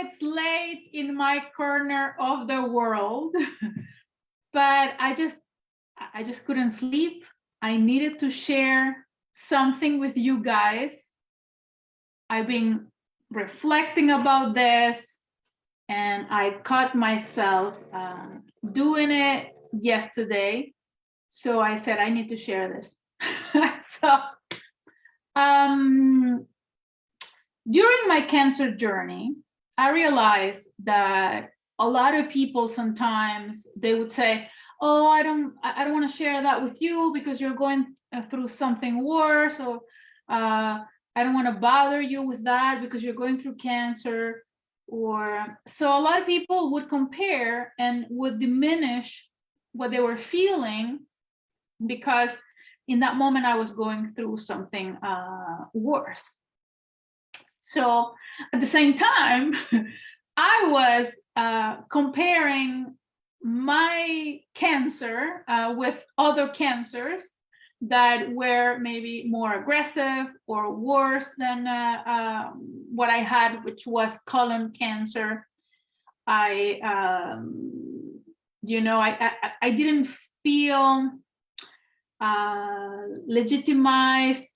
it's late in my corner of the world, but I just couldn't sleep. I needed to share something with you guys. I've been reflecting about this, and I caught myself doing it yesterday. So I said, I need to share this. So during my cancer journey, I realized that a lot of people sometimes they would say, oh, I don't want to share that with you because you're going through something worse, or I don't want to bother you with that because you're going through cancer. Or so a lot of people would compare and would diminish what they were feeling, because in that moment I was going through something worse. So at the same time, I was comparing my cancer with other cancers that were maybe more aggressive or worse than what I had, which was colon cancer. I didn't feel legitimized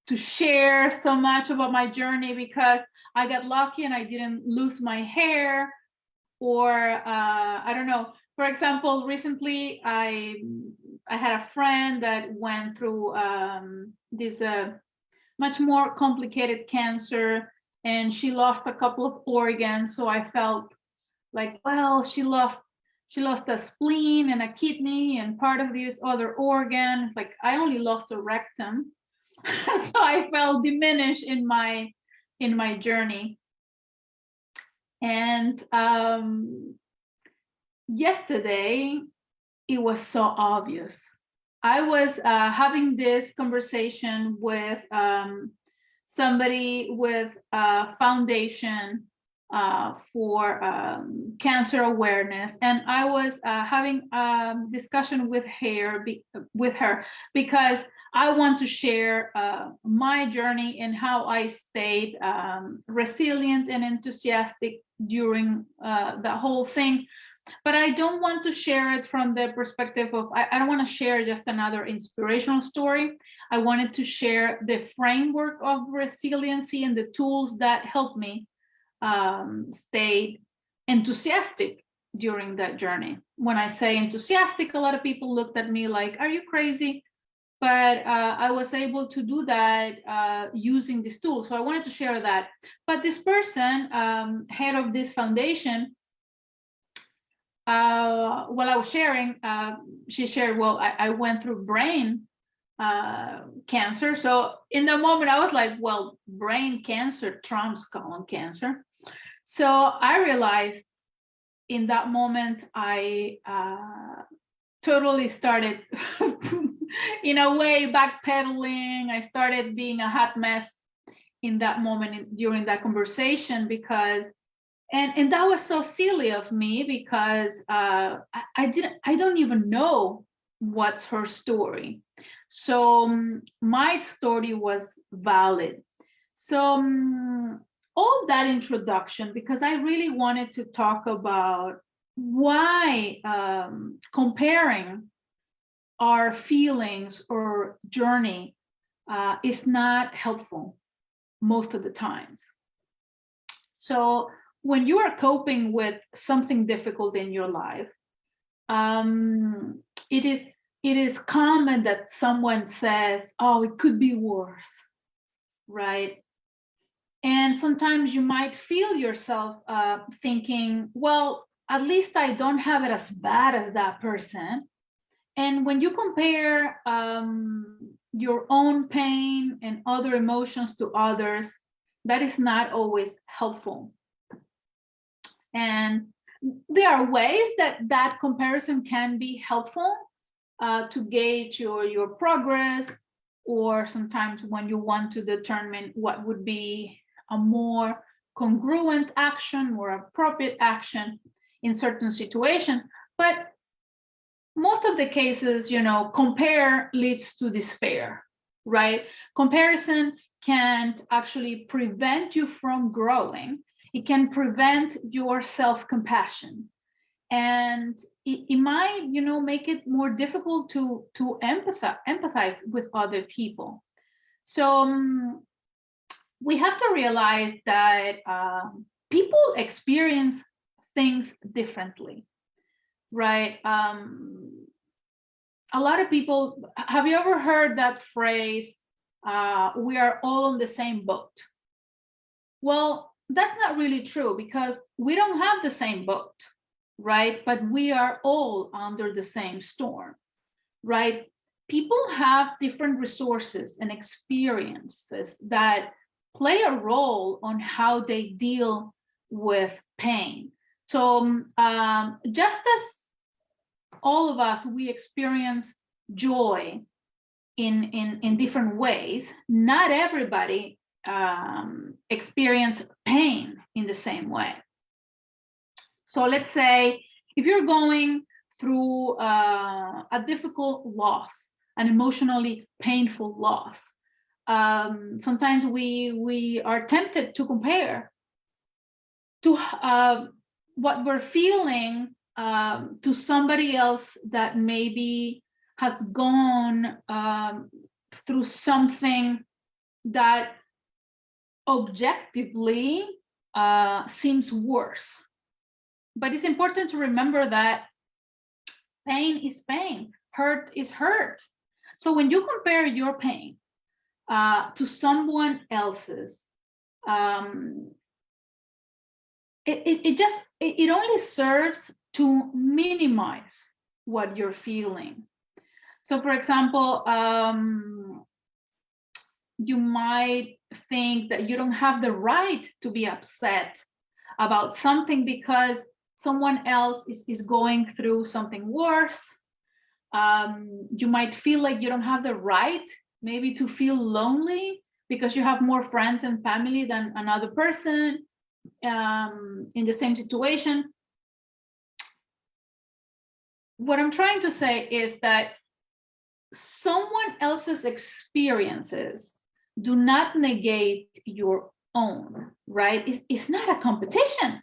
to share so much about my journey, because I got lucky and I didn't lose my hair, or I don't know. For example, recently I had a friend that went through this much more complicated cancer, and she lost a couple of organs. So I felt like, well, she lost a spleen and a kidney and part of this other organ. Like, I only lost a rectum. So I felt diminished in my journey. And yesterday, it was so obvious. I was having this conversation with somebody with a foundation for cancer awareness, and I was having a discussion with her because I want to share my journey and how I stayed resilient and enthusiastic during the whole thing. But I don't want to share it from the perspective of, I don't want to share just another inspirational story. I wanted to share the framework of resiliency and the tools that helped me stay enthusiastic during that journey. When I say enthusiastic, a lot of people looked at me like, are you crazy? But I was able to do that using this tool. So I wanted to share that. But this person, head of this foundation, while I was sharing, she shared, well, I went through brain cancer. So in the moment I was like, well, brain cancer trumps colon cancer. So I realized in that moment, I totally started in a way backpedaling. I started being a hot mess in that moment during that conversation, because and that was so silly of me, because I don't even know what's her story. So my story was valid. So all that introduction, because I really wanted to talk about why comparing our feelings or journey is not helpful most of the times. So when you are coping with something difficult in your life, it is common that someone says, oh, it could be worse, right? And sometimes you might feel yourself thinking, well, at least I don't have it as bad as that person. And when you compare your own pain and other emotions to others, that is not always helpful. And there are ways that comparison can be helpful to gauge your progress, or sometimes when you want to determine what would be a more congruent action or appropriate action in certain situation. But most of the cases, compare leads to despair, right? Comparison can actually prevent you from growing. It can prevent your self-compassion. And it might, make it more difficult to empathize with other people. So we have to realize that people experience things differently, right? A lot of people, have you ever heard that phrase, we are all on the same boat? Well, that's not really true, because we don't have the same boat, right? But we are all under the same storm, right? People have different resources and experiences that play a role on how they deal with pain. So just as all of us, we experience joy in different ways, not everybody experience pain in the same way. So let's say if you're going through a difficult loss, an emotionally painful loss, sometimes we are tempted to compare to what we're feeling to somebody else that maybe has gone through something that objectively seems worse. But it's important to remember that pain is pain, hurt is hurt. So when you compare your pain to someone else's, it only serves to minimize what you're feeling. So for example, you might think that you don't have the right to be upset about something because someone else is going through something worse. You might feel like you don't have the right maybe to feel lonely because you have more friends and family than another person in the same situation. What I'm trying to say is that someone else's experiences do not negate your own, right? It's not a competition.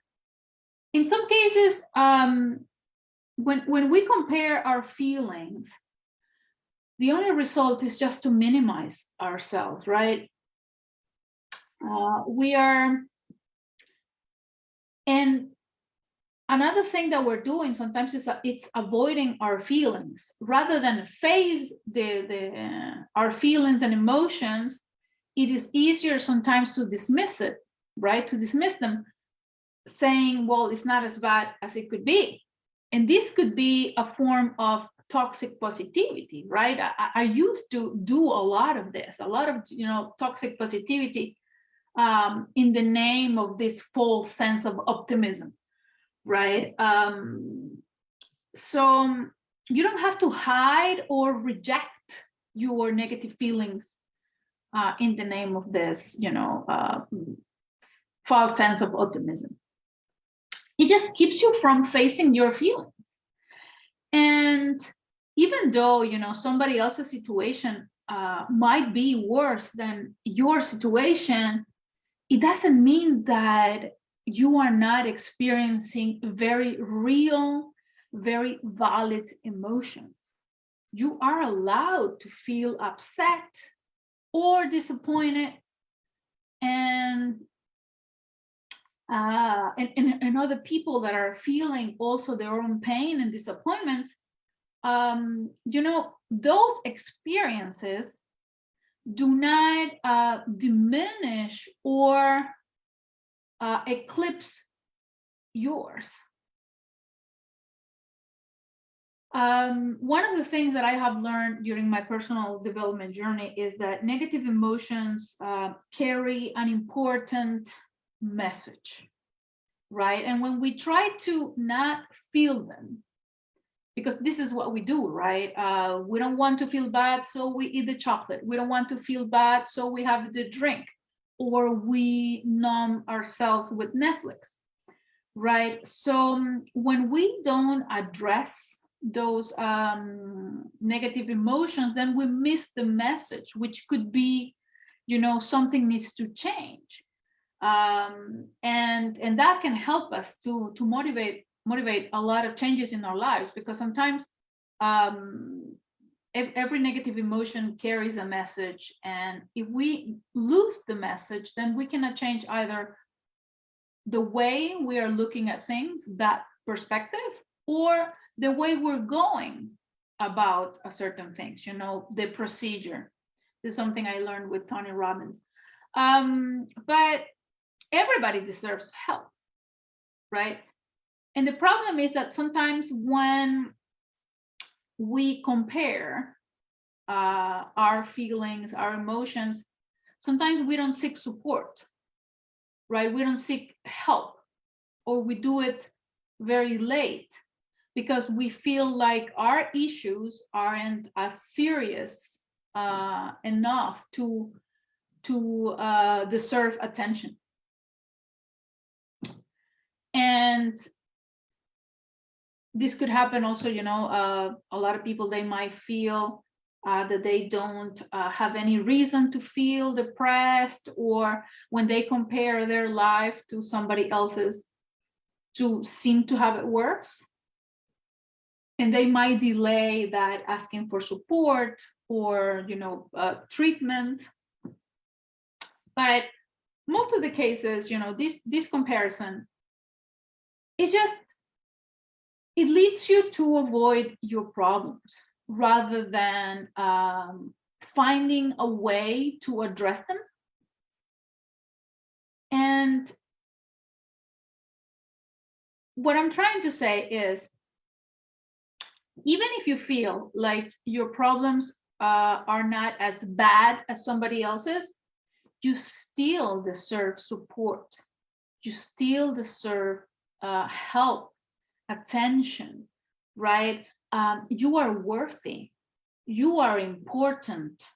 In some cases, when we compare our feelings, the only result is just to minimize ourselves, right? And another thing that we're doing sometimes is it's avoiding our feelings rather than face our feelings and emotions. It is easier sometimes to dismiss it, right? To dismiss them, saying, well, it's not as bad as it could be. And this could be a form of toxic positivity, right? I used to do a lot of this, a lot of toxic positivity in the name of this false sense of optimism, right? So you don't have to hide or reject your negative feelings in the name of this, false sense of optimism. It just keeps you from facing your feelings. And even though, somebody else's situation might be worse than your situation, it doesn't mean that you are not experiencing very real, very valid emotions. You are allowed to feel upset or disappointed, and other people that are feeling also their own pain and disappointments, those experiences do not diminish or eclipse yours. One of the things that I have learned during my personal development journey is that negative emotions carry an important message, right? And when we try to not feel them, because this is what we do, right? We don't want to feel bad, so we eat the chocolate. We don't want to feel bad, so we have the drink, or we numb ourselves with Netflix, right? So when we don't address those negative emotions, then we miss the message, which could be something needs to change. And that can help us to motivate a lot of changes in our lives, because sometimes every negative emotion carries a message, and if we lose the message, then we cannot change either the way we are looking at things, that perspective, or the way we're going about a certain things, the procedure. This is something I learned with Tony Robbins. But everybody deserves help, right? And the problem is that sometimes when we compare our feelings, our emotions, sometimes we don't seek support, right? We don't seek help, or we do it very late because we feel like our issues aren't as serious enough to deserve attention. And this could happen also, a lot of people, they might feel that they don't have any reason to feel depressed, or when they compare their life to somebody else's, to seem to have it worse. And they might delay that asking for support or, treatment. But most of the cases, this comparison, it leads you to avoid your problems rather than finding a way to address them. And what I'm trying to say is, even if you feel like your problems are not as bad as somebody else's, you still deserve support. You still deserve help, attention, right? You are worthy. You are important.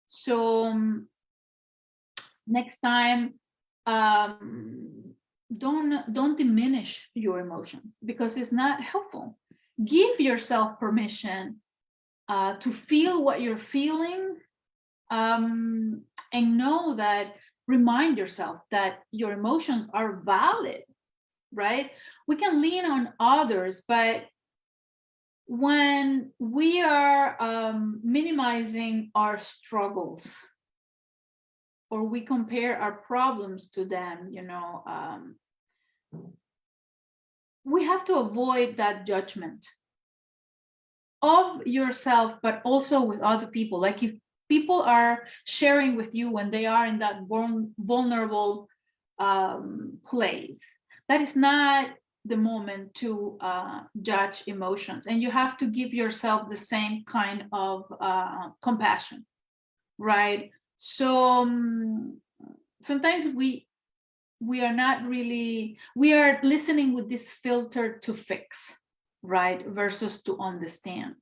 So next time, don't diminish your emotions, because it's not helpful. Give yourself permission to feel what you're feeling, and remind yourself that your emotions are valid, right? We can lean on others, but when we are minimizing our struggles, or we compare our problems to them, we have to avoid that judgment of yourself, but also with other people. Like, if people are sharing with you when they are in that vulnerable place, that is not the moment to judge emotions, and you have to give yourself the same kind of compassion, right? So sometimes we are not really, we are listening with this filter to fix, right, versus to understand.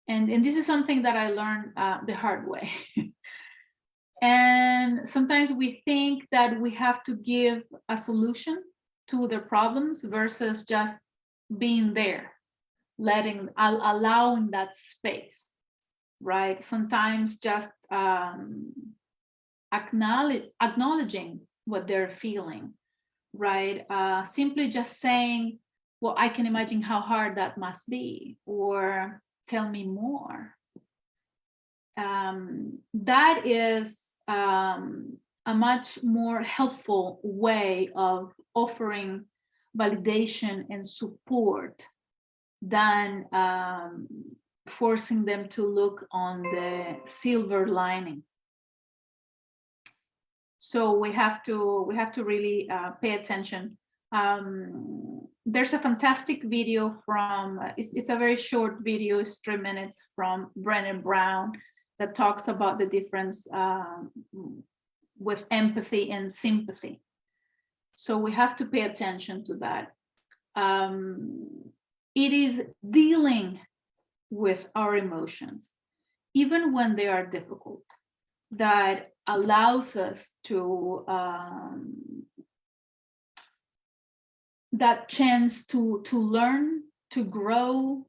And this is something that I learned the hard way. And sometimes we think that we have to give a solution to their problems versus just being there, allowing that space, right? Sometimes just acknowledging what they're feeling, right? Simply just saying, well, I can imagine how hard that must be, or tell me more. That is a much more helpful way of offering validation and support than forcing them to look on the silver lining. So we have to really pay attention. There's a fantastic video from, it's a very short video, it's 3 minutes, from Brené Brown, that talks about the difference with empathy and sympathy. So we have to pay attention to that. It is dealing with our emotions, even when they are difficult, that allows us to that chance to learn, to grow,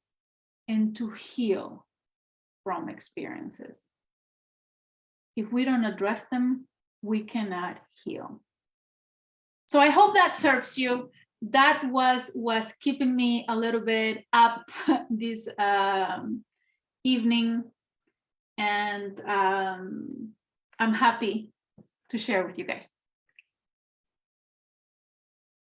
and to heal from experiences. if we don't address them, we cannot heal. So I hope that serves you. That was keeping me a little bit up this evening, and I'm happy to share with you guys.